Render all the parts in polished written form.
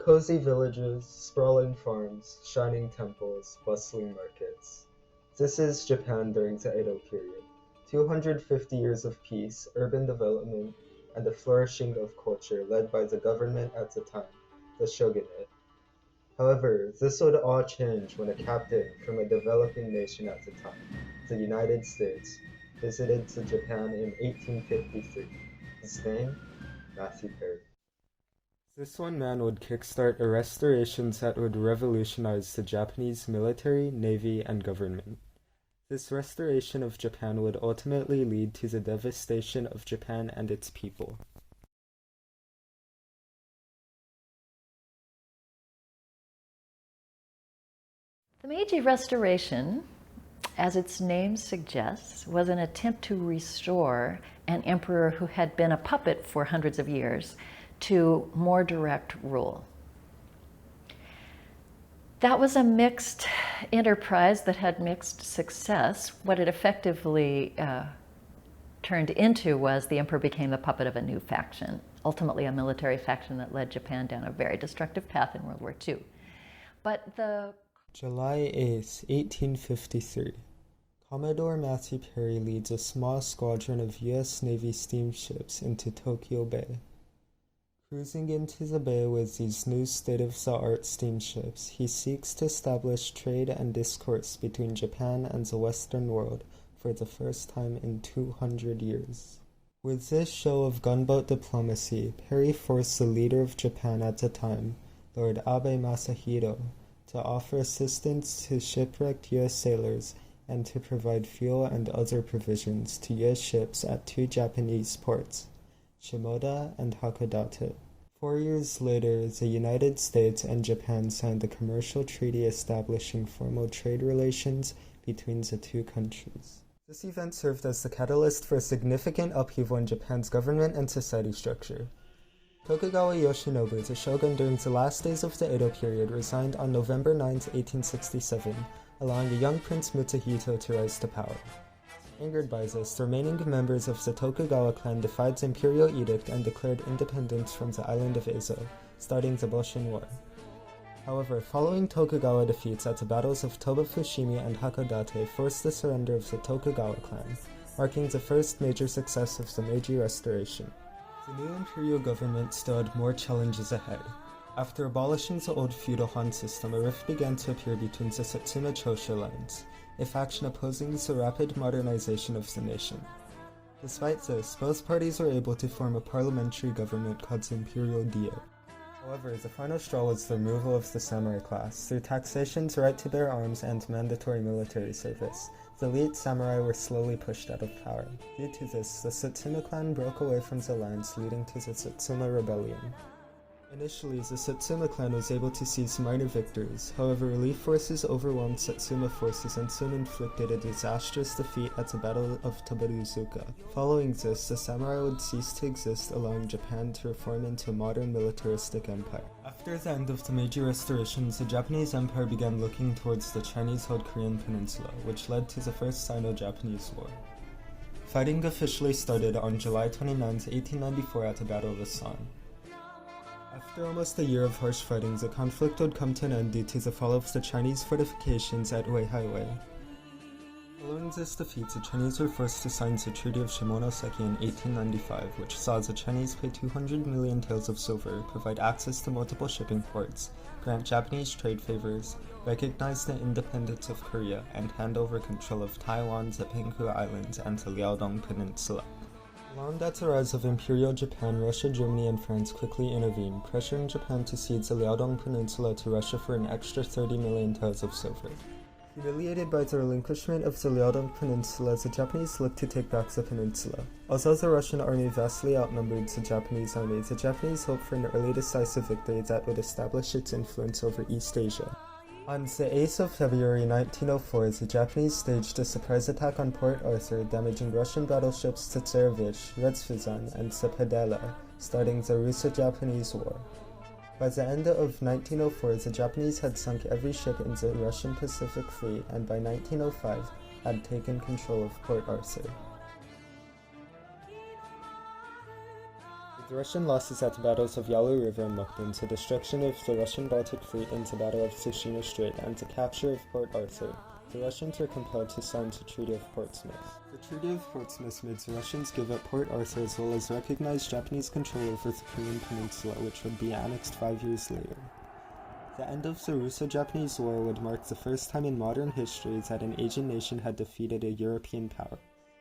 Cozy villages, sprawling farms, shining temples, bustling markets. This is Japan during the Edo period. 250 years of peace, urban development, and the flourishing of culture led by the government at the time, the shogunate. However, this would all change when a captain from a developing nation at the time, the United States, visited to Japan in 1853. His name? Matthew Perry. This one man would kickstart a restoration that would revolutionize the Japanese military, navy, and government. This restoration of Japan would ultimately lead to the devastation of Japan and its people. The Meiji Restoration, as its name suggests, was an attempt to restore an emperor who had been a puppet for hundreds of years to more direct rule. That was a mixed enterprise that had mixed success. What it effectively turned into was the emperor became the puppet of a new faction, ultimately a military faction that led Japan down a very destructive path in World War II. But July 8th, 1853. Commodore Matthew Perry leads a small squadron of U.S. Navy steamships into Tokyo Bay. Cruising into the bay with these new state-of-the-art steamships, he seeks to establish trade and discourse between Japan and the Western world for the first time in 200 years. With this show of gunboat diplomacy, Perry forced the leader of Japan at the time, Lord Abe Masahiro, to offer assistance to shipwrecked U.S. sailors and to provide fuel and other provisions to U.S. ships at two Japanese ports, Shimoda and Hakodate. 4 years later, the United States and Japan signed a commercial treaty establishing formal trade relations between the two countries. This event served as the catalyst for a significant upheaval in Japan's government and society structure. Tokugawa Yoshinobu, the shogun during the last days of the Edo period, resigned on November 9, 1867, allowing the young Prince Mutsuhito to rise to power. Angered by this, the remaining members of the Tokugawa clan defied the imperial edict and declared independence from the island of Ezo, starting the Boshin War. However, following Tokugawa defeats at the battles of Toba-Fushimi and Hakodate forced the surrender of the Tokugawa clan, marking the first major success of the Meiji Restoration. The new imperial government still had more challenges ahead. After abolishing the old feudal Han system, a rift began to appear between the Satsuma Choshu lines, a faction opposing the rapid modernization of the nation. Despite this, both parties were able to form a parliamentary government called the Imperial Dio. However, the final straw was the removal of the samurai class. Through taxation's right to bear arms and mandatory military service, the elite samurai were slowly pushed out of power. Due to this, the Satsuma clan broke away from the lines, leading to the Satsuma Rebellion. Initially, the Satsuma clan was able to seize minor victories. However, relief forces overwhelmed Satsuma forces and soon inflicted a disastrous defeat at the Battle of Tabaruzuka. Following this, the samurai would cease to exist, allowing Japan to reform into a modern militaristic empire. After the end of the Meiji Restoration, the Japanese Empire began looking towards the Chinese-held Korean peninsula, which led to the First Sino-Japanese War. Fighting officially started on July 29, 1894 at the Battle of Asan. After almost a year of harsh fighting, the conflict would come to an end due to the fall of the Chinese fortifications at Weihaiwei. Following this defeat, the Chinese were forced to sign the Treaty of Shimonoseki in 1895, which saw the Chinese pay 200 million taels of silver, provide access to multiple shipping ports, grant Japanese trade favors, recognize the independence of Korea, and hand over control of Taiwan, the Penghu Islands, and the Liaodong Peninsula. Alarmed at the rise of Imperial Japan, Russia, Germany, and France quickly intervened, pressuring Japan to cede the Liaodong Peninsula to Russia for an extra 30 million taels of silver. Humiliated by the relinquishment of the Liaodong Peninsula, the Japanese looked to take back the peninsula. Although the Russian army vastly outnumbered the Japanese army, the Japanese hoped for an early decisive victory that would establish its influence over East Asia. On the 8th of February 1904, the Japanese staged a surprise attack on Port Arthur, damaging Russian battleships the Tsarevich, Redzvizan, and Sepedela, starting the Russo-Japanese War. By the end of 1904, the Japanese had sunk every ship in the Russian Pacific Fleet, and by 1905 had taken control of Port Arthur. The The Russian losses at the battles of Yalu River and Mukden to destruction of the Russian Baltic Fleet into the Battle of Tsushima Strait and to capture of Port Arthur, the Russians were compelled to sign the Treaty of Portsmouth. The Treaty of Portsmouth made the Russians give up Port Arthur as well as recognize Japanese control over the Korean peninsula, which would be annexed 5 years later. The end of the Russo-Japanese War would mark the first time in modern history that an Asian nation had defeated a European power,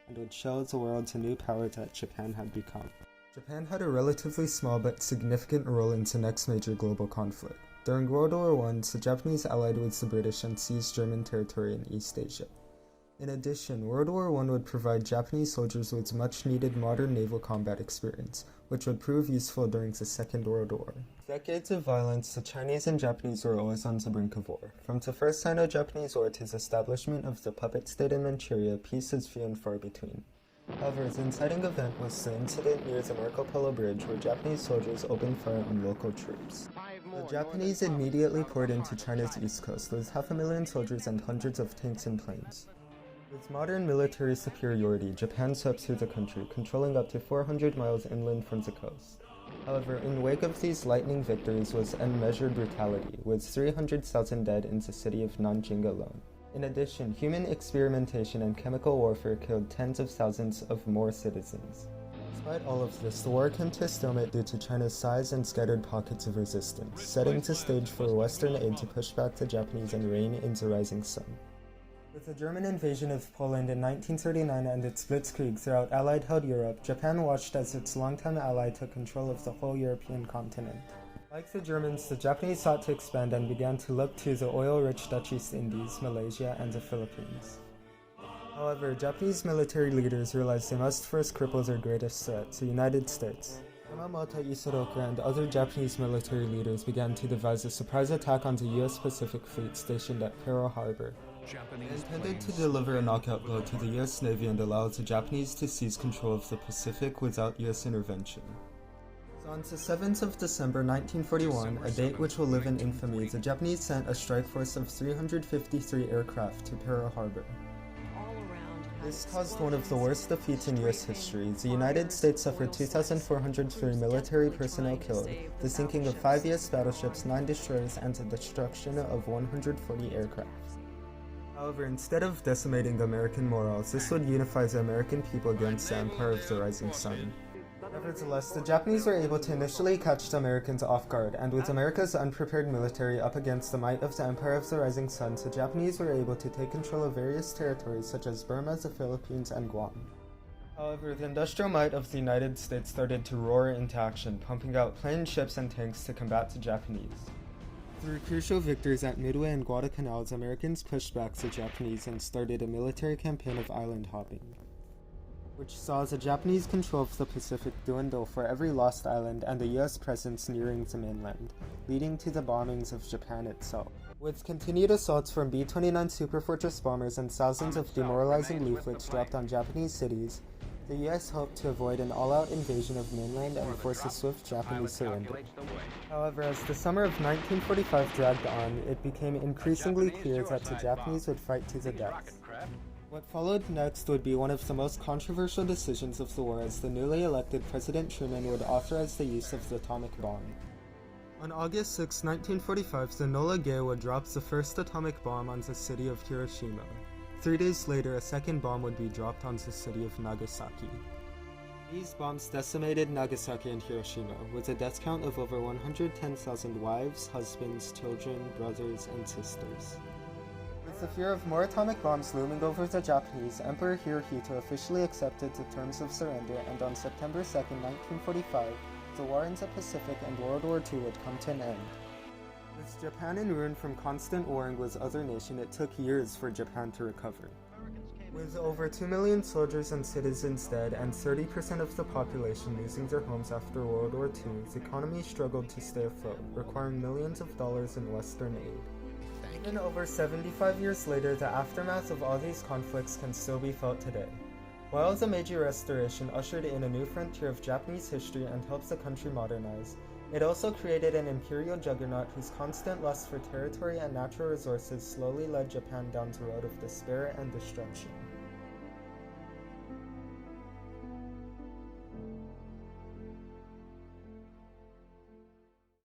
and would show the world the new power that Japan had become. Japan had a relatively small but significant role in the next major global conflict. During World War I, the Japanese allied with the British and seized German territory in East Asia. In addition, World War I would provide Japanese soldiers with much-needed modern naval combat experience, which would prove useful during the Second World War. Decades of violence, the Chinese and Japanese were always on the brink of war. From the First Sino-Japanese War to the establishment of the puppet state in Manchuria, peace is few and far between. However, the inciting event was the incident near the Marco Polo Bridge where Japanese soldiers opened fire on local troops. The Japanese immediately poured into China's east coast with 500,000 soldiers and hundreds of tanks and planes. With modern military superiority, Japan swept through the country, controlling up to 400 miles inland from the coast. However, in the wake of these lightning victories was unmeasured brutality, with 300,000 dead in the city of Nanjing alone. In addition, human experimentation and chemical warfare killed tens of thousands of more citizens. Despite all of this, the war came to a stalemate due to China's size and scattered pockets of resistance, setting the stage for Western aid to push back the Japanese and rein in the rising sun. With the German invasion of Poland in 1939 and its blitzkrieg throughout Allied-held Europe, Japan watched as its longtime ally took control of the whole European continent. Like the Germans, the Japanese sought to expand and began to look to the oil-rich Dutch East Indies, Malaysia, and the Philippines. However, Japanese military leaders realized they must first cripple their greatest threat, the United States. Yamamoto Isoroku and other Japanese military leaders began to devise a surprise attack on the U.S. Pacific Fleet stationed at Pearl Harbor. They intended to deliver a knockout blow to the U.S. Navy and allow the Japanese to seize control of the Pacific without U.S. intervention. So on the 7th of December 1941, a date which will live in infamy, the Japanese sent a strike force of 353 aircraft to Pearl Harbor. This caused one of the worst defeats in U.S. history. The United States suffered 2,403 military personnel killed, the sinking of 5 U.S. battleships, 9 destroyers, and the destruction of 140 aircraft. However, instead of decimating American morals, this would unify the American people against the Empire of the Rising Sun. Nevertheless, the Japanese were able to initially catch the Americans off guard, and with America's unprepared military up against the might of the Empire of the Rising Sun, the Japanese were able to take control of various territories such as Burma, the Philippines, and Guam. However, the industrial might of the United States started to roar into action, pumping out planes, ships, and tanks to combat the Japanese. Through crucial victories at Midway and Guadalcanal, the Americans pushed back the Japanese and started a military campaign of island hopping, which saw the Japanese control of the Pacific dwindle for every lost island and the US presence nearing the mainland, leading to the bombings of Japan itself. With continued assaults from B-29 Superfortress bombers and thousands of demoralizing leaflets dropped on Japanese cities, the US hoped to avoid an all-out invasion of mainland and force a swift Japanese surrender. However, as the summer of 1945 dragged on, it became increasingly clear that the Japanese would fight to the death. What followed next would be one of the most controversial decisions of the war, as the newly elected President Truman would authorize the use of the atomic bomb. On August 6, 1945, the Enola Gay would drop the first atomic bomb on the city of Hiroshima. 3 days later, a second bomb would be dropped on the city of Nagasaki. These bombs decimated Nagasaki and Hiroshima, with a death count of over 110,000 wives, husbands, children, brothers, and sisters. With the fear of more atomic bombs looming over the Japanese, Emperor Hirohito officially accepted the terms of surrender, and on September 2, 1945, the war in the Pacific and World War II would come to an end. With Japan in ruin from constant warring with other nations, it took years for Japan to recover. With over 2 million soldiers and citizens dead and 30% of the population losing their homes after World War II, the economy struggled to stay afloat, requiring millions of dollars in Western aid. Even over 75 years later, the aftermath of all these conflicts can still be felt today. While the Meiji Restoration ushered in a new frontier of Japanese history and helped the country modernize, it also created an imperial juggernaut whose constant lust for territory and natural resources slowly led Japan down the road of despair and destruction.